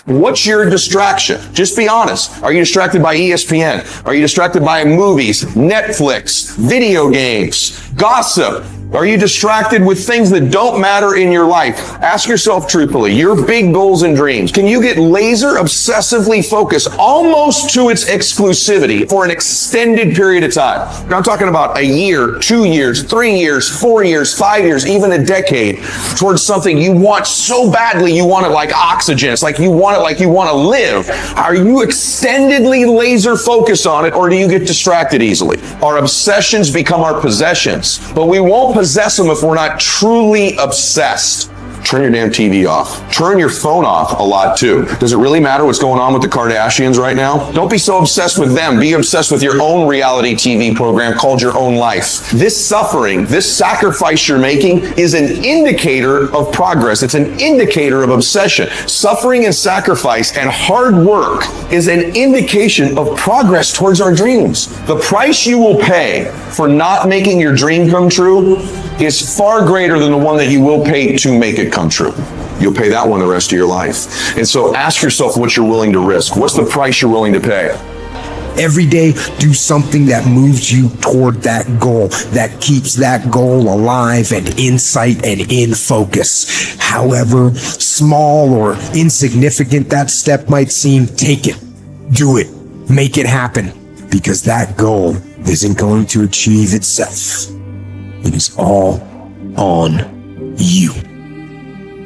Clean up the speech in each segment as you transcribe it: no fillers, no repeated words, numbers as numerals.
What's your distraction? Just be honest. Are you distracted by ESPN? Are you distracted by movies, Netflix, video games, gossip? Are you distracted with things that don't matter in your life? Ask yourself truthfully, your big goals and dreams. Can you get laser obsessively focused almost to its exclusivity for an extended period of time? I'm talking about a year, 2 years, 3 years, 4 years, 5 years, even a decade towards something you want so badly you want it like oxygen. It's like you want it like you want to live. Are you extendedly laser focused on it, or do you get distracted easily? Our obsessions become our possessions, but we won't possess them if we're not truly obsessed. Turn your damn TV off. Turn your phone off a lot too. Does it really matter what's going on with the Kardashians right now? Don't be so obsessed with them. Be obsessed with your own reality TV program called Your Own Life. This suffering, this sacrifice you're making is an indicator of progress. It's an indicator of obsession. Suffering and sacrifice and hard work is an indication of progress towards our dreams. The price you will pay for not making your dream come true is far greater than the one that you will pay to make it come true. You'll pay that one the rest of your life. And so ask yourself what you're willing to risk. What's the price you're willing to pay? Every day, do something that moves you toward that goal, that keeps that goal alive and in sight and in focus. However small or insignificant that step might seem, take it, do it, make it happen, because that goal isn't going to achieve itself. It is all on you.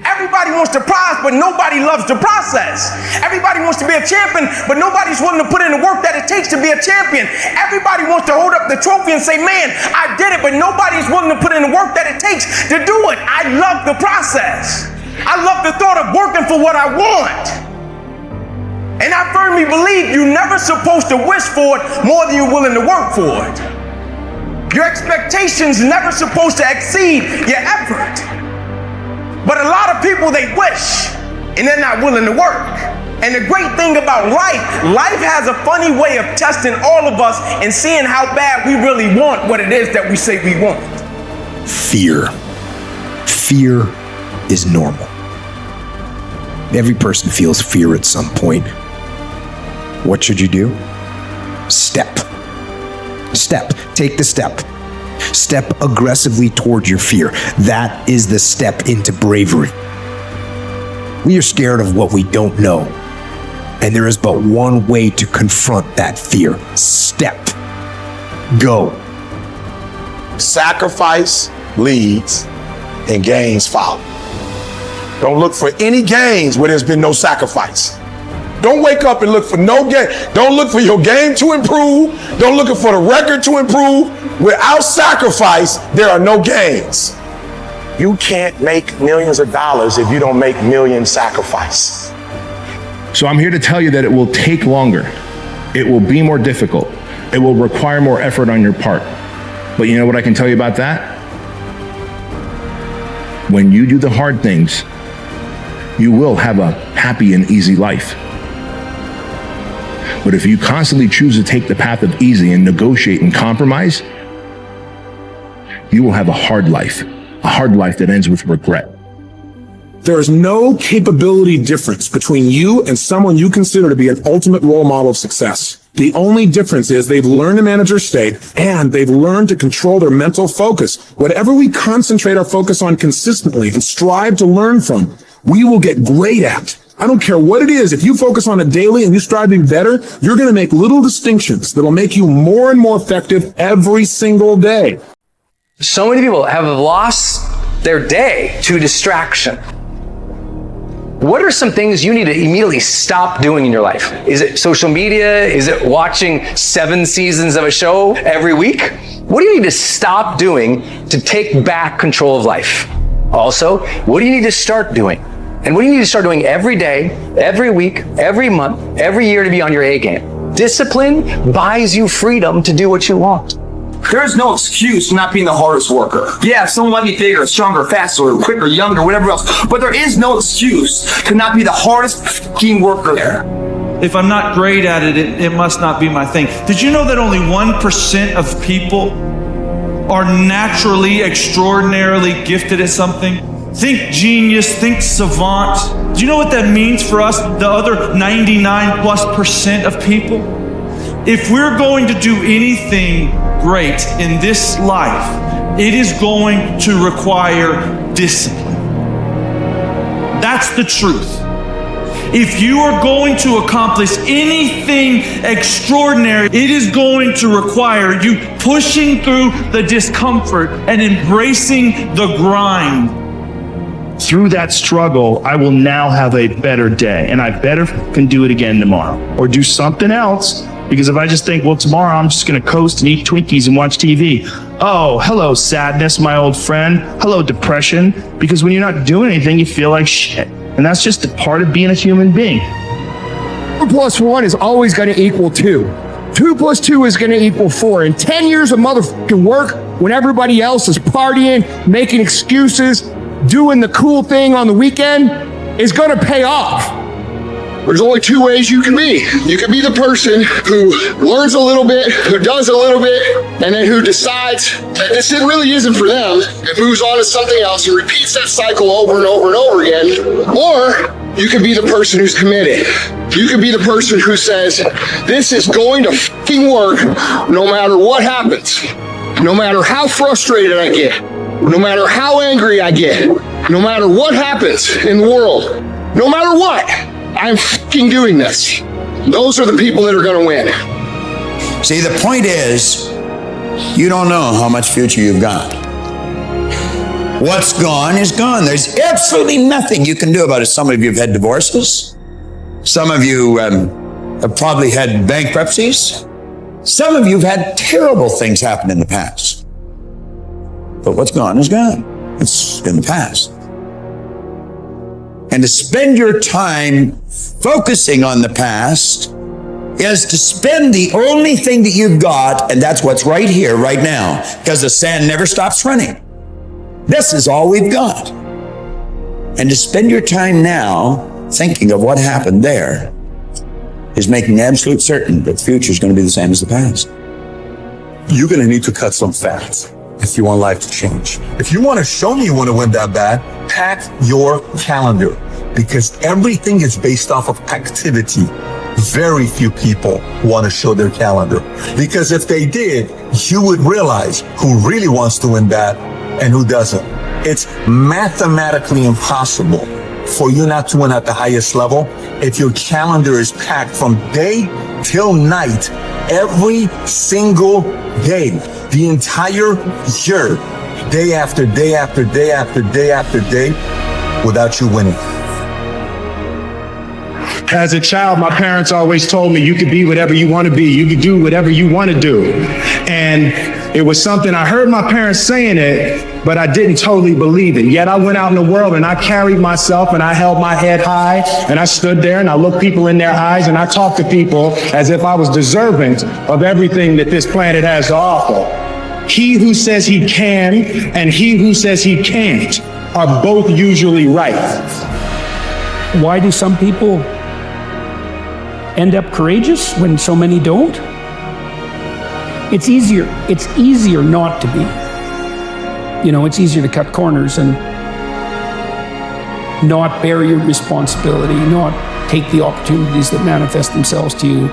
Everybody wants to prize, but nobody loves the process. Everybody wants to be a champion, but nobody's willing to put in the work that it takes to be a champion. Everybody wants to hold up the trophy and say, man, I did it, but nobody's willing to put in the work that it takes to do it. I love the process. I love the thought of working for what I want. And I firmly believe you're never supposed to wish for it more than you're willing to work for it. Your expectations never supposed to exceed your effort. But a lot of people, they wish, and they're not willing to work. And the great thing about life has a funny way of testing all of us and seeing how bad we really want what it is that we say we want. Fear. Fear is normal. Every person feels fear at some point. What should you do? Step. Take the step. Step aggressively toward your fear. That is the step into bravery. We are scared of what we don't know, and there is but one way to confront that fear. Step. Go. Sacrifice leads and gains follow. Don't look for any gains where there's been no sacrifice. Don't wake up and look for no game. Don't look for your game to improve. Don't look for the record to improve. Without sacrifice, there are no gains. You can't make millions of dollars if you don't make million sacrifice. So I'm here to tell you that it will take longer. It will be more difficult. It will require more effort on your part. But you know what I can tell you about that? When you do the hard things, you will have a happy and easy life. But if you constantly choose to take the path of easy and negotiate and compromise, you will have a hard life that ends with regret. There is no capability difference between you and someone you consider to be an ultimate role model of success. The only difference is they've learned to manage their state and they've learned to control their mental focus. Whatever we concentrate our focus on consistently and strive to learn from, we will get great at. I don't care what it is. If you focus on it daily and you strive to be better, you're going to make little distinctions that will make you more and more effective every single day. So many people have lost their day to distraction. What are some things you need to immediately stop doing in your life? Is it social media? Is it watching 7 seasons of a show every week? What do you need to stop doing to take back control of life? Also, what do you need to start doing? And what do you need to start doing every day, every week, every month, every year to be on your A game? Discipline buys you freedom to do what you want. There's no excuse for not being the hardest worker. Yeah, someone might be bigger, stronger, faster, or quicker, younger, whatever else. But there is no excuse to not be the hardest fucking worker there. If I'm not great at it, it must not be my thing. Did you know that only 1% of people are naturally, extraordinarily gifted at something? Think genius, think savant. Do you know what that means for us, the other 99+% of people? If we're going to do anything great in this life, it is going to require discipline. That's the truth. If you are going to accomplish anything extraordinary, it is going to require you pushing through the discomfort and embracing the grind. Through that struggle, I will now have a better day, and I better can do it again tomorrow or do something else. Because if I just think, well, tomorrow I'm just going to coast and eat Twinkies and watch TV. Oh, hello, sadness, my old friend. Hello, depression. Because when you're not doing anything, you feel like shit. And that's just a part of being a human being. 1 + 1 is always going to equal 2. 2 + 2 is going to equal 4. And 10 years of motherfucking work when everybody else is partying, making excuses, doing the cool thing on the weekend is going to pay off. There's only 2 ways you can be. You can be the person who learns a little bit, who does a little bit, and then who decides that this really isn't for them and moves on to something else and repeats that cycle over and over and over again. Or you can be the person who's committed. You can be the person who says, this is going to fucking work no matter what happens. No matter how frustrated I get. No matter how angry I get. No matter what happens in the world. No matter what. I'm fucking doing this. Those are the people that are going to win. See, the point is, you don't know how much future you've got. What's gone is gone. There's absolutely nothing you can do about it. Some of you have had divorces. Some of you have probably had bankruptcies. Some of you have had terrible things happen in the past. But what's gone is gone. It's in the past. And to spend your time focusing on the past is to spend the only thing that you've got, and that's what's right here, right now, because the sand never stops running. This is all we've got. And to spend your time now thinking of what happened there is making absolute certain that the future is going to be the same as the past. You're going to need to cut some fat if you want life to change. If you want to show me you want to win that bad, pack your calendar, because everything is based off of activity. Very few people want to show their calendar, because if they did, you would realize who really wants to win bad and who doesn't. It's mathematically impossible for you not to win at the highest level if your calendar is packed from day till night, every single day, the entire year, day after day after day after day after day, without you winning. As a child, my parents always told me you could be whatever you want to be. You could do whatever you want to do. And it was something, I heard my parents saying it, but I didn't totally believe it. Yet I went out in the world and I carried myself and I held my head high and I stood there and I looked people in their eyes and I talked to people as if I was deserving of everything that this planet has to offer. He who says he can and he who says he can't are both usually right. Why do some people end up courageous when so many don't? It's easier not to be. You know, it's easier to cut corners and not bear your responsibility, not take the opportunities that manifest themselves to you,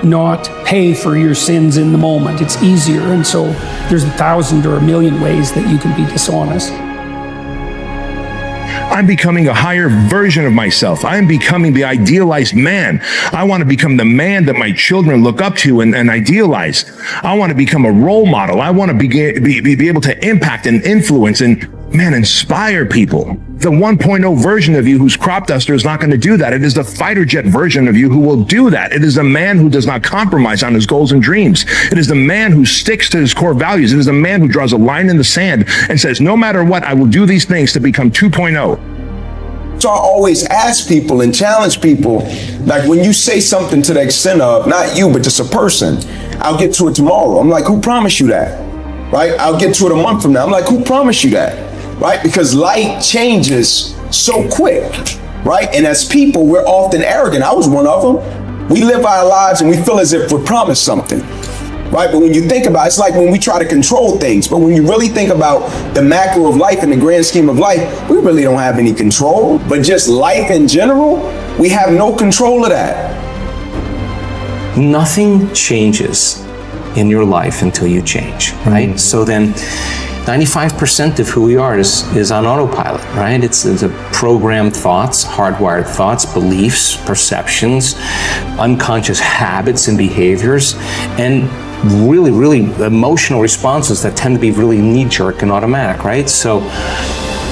not pay for your sins in the moment. It's easier, and so there's 1,000 or 1,000,000 ways that you can be dishonest. I'm becoming a higher version of myself. I'm becoming the idealized man. I want to become the man that my children look up to and idealize. I want to become a role model. I want to be able to impact and influence and, inspire people. The 1.0 version of you who's crop duster is not going to do that. It is the fighter jet version of you who will do that. It is the man who does not compromise on his goals and dreams. It is the man who sticks to his core values. It is the man who draws a line in the sand and says, no matter what, I will do these things to become 2.0. So I always ask people and challenge people, like when you say something to the extent of, not you, but just a person, I'll get to it tomorrow. I'm like, who promised you that? Right? I'll get to it a month from now. I'm like, who promised you that? Right? Because light changes so quick, right? And as people, we're often arrogant. I was one of them. We live our lives and we feel as if we're promised something. right? But when you think about it, it's like when we try to control things. But when you really think about the macro of life and the grand scheme of life, we really don't have any control. But just life in general, we have no control of that. Nothing changes in your life until you change, right? So then 95% of who we are is on autopilot, right? It's a programmed thoughts, hardwired thoughts, beliefs, perceptions, unconscious habits and behaviors, and really, really emotional responses that tend to be really knee-jerk and automatic, right? So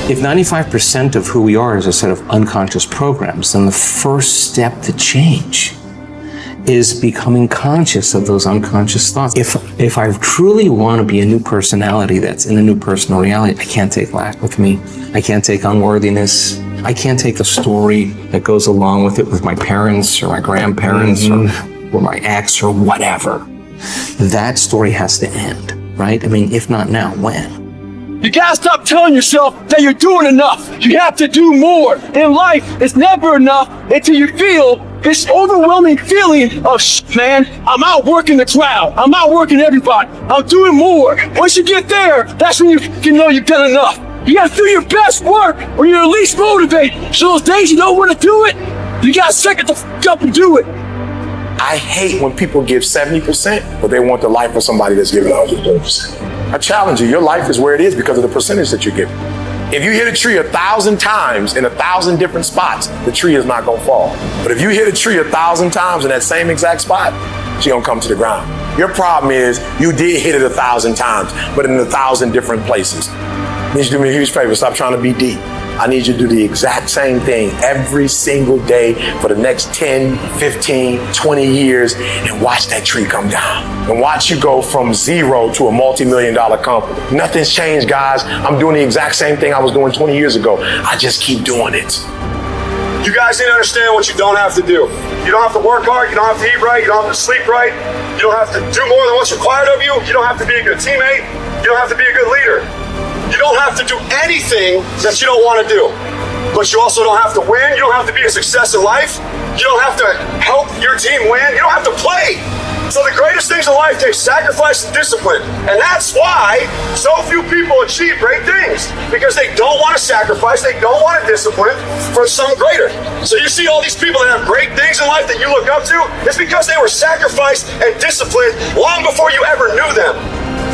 if 95% of who we are is a set of unconscious programs, then the first step to change is becoming conscious of those unconscious thoughts. If I truly want to be a new personality that's in a new personal reality, I can't take lack with me. I can't take unworthiness. I can't take the story that goes along with it with my parents or my grandparents or my ex or whatever. That story has to end, right? I mean, if not now, when? You gotta stop telling yourself that you're doing enough. You have to do more. In life, it's never enough until you feel this overwhelming feeling of, man, I'm outworking the crowd. I'm outworking everybody. I'm doing more. Once you get there, that's when you can know you've done enough. You gotta do your best work when you're least motivated. So those days you don't want to do it, you gotta suck it the f up and do it. I hate when people give 70%, but they want the life of somebody that's giving 130%. I challenge you, your life is where it is because of the percentage that you're giving. If you hit a tree 1,000 times in 1,000 different spots, the tree is not gonna fall. But if you hit a tree 1,000 times in that same exact spot, she's gonna come to the ground. Your problem is you did hit it 1,000 times, but in 1,000 different places. I need you to do me a huge favor, stop trying to be deep. I need you to do the exact same thing every single day for the next 10, 15, 20 years and watch that tree come down. And watch you go from zero to a multi-million-dollar company. Nothing's changed, guys. I'm doing the exact same thing I was doing 20 years ago. I just keep doing it. You guys need to understand what you don't have to do. You don't have to work hard, you don't have to eat right, you don't have to sleep right, you don't have to do more than what's required of you, you don't have to be a good teammate, you don't have to be a good leader. You don't have to do anything that you don't want to do. But you also don't have to win, you don't have to be a success in life, you don't have to help your team win, you don't have to play. So the greatest things in life take sacrifice and discipline. And that's why so few people achieve great things. Because they don't want to sacrifice, they don't want to discipline for some greater. So you see all these people that have great things in life that you look up to, it's because they were sacrificed and disciplined long before you ever knew them.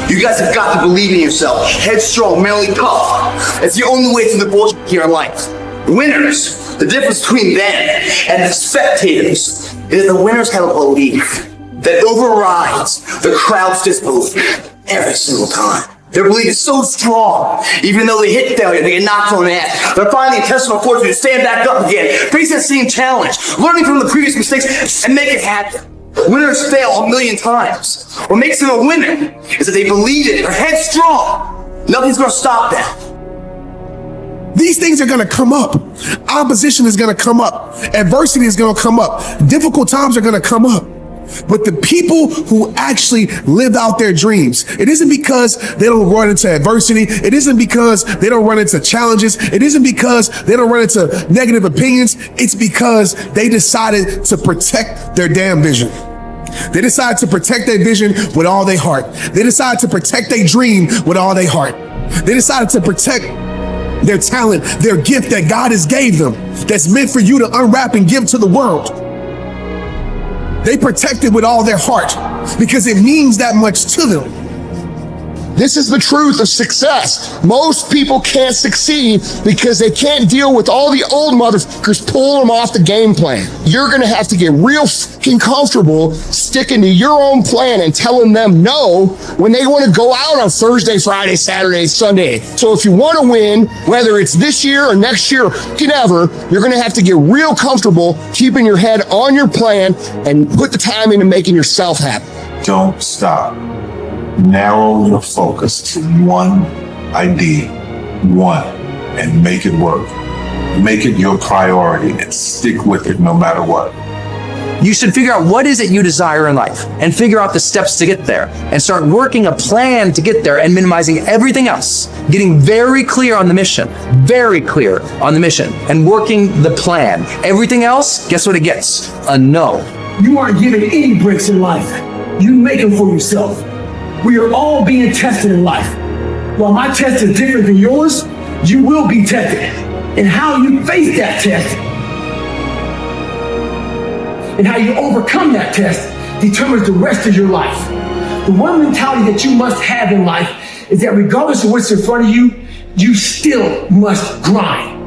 You guys have got to believe in yourself. Headstrong, mentally tough. It's the only way through the bullshit here in life. Winners, the difference between them and the spectators is the winners have a belief that overrides the crowd's disbelief every single time. Their belief is so strong, even though they hit failure, they get knocked on the head. They're finding the intestinal fortitude to stand back up again, face that same challenge, learning from the previous mistakes, and make it happen. Winners fail 1,000,000 times. What makes them a winner is that they believe it, they're headstrong. Nothing's gonna stop them. These things are going to come up. Opposition is going to come up. Adversity is going to come up. Difficult times are going to come up. But the people who actually live out their dreams, it isn't because they don't run into adversity. It isn't because they don't run into challenges. It isn't because they don't run into negative opinions. It's because they decided to protect their damn vision. They decided to protect their vision with all their heart. They decided to protect their dream with all their heart. They decided to protect their talent, their gift that God has gave them, that's meant for you to unwrap and give to the world. They protect it with all their heart because it means that much to them. This is the truth of success. Most people can't succeed because they can't deal with all the old motherfuckers pulling them off the game plan. You're gonna have to get real fucking comfortable sticking to your own plan and telling them no when they wanna go out on Thursday, Friday, Saturday, Sunday. So if you wanna win, whether it's this year or next year or ever, you're gonna have to get real comfortable keeping your head on your plan and put the time into making yourself happy. Don't stop. Narrow your focus to one idea, and make it work. Make it your priority and stick with it no matter what. You should figure out what is it you desire in life and figure out the steps to get there and start working a plan to get there and minimizing everything else. Getting very clear on the mission, and working the plan. Everything else, guess what it gets? A no. You aren't given any breaks in life. you make them for yourself. We are all being tested in life. While my test is different than yours, you will be tested. And how you face that test and how you overcome that test determines the rest of your life. The one mentality that you must have in life is that regardless of what's in front of you, you still must grind.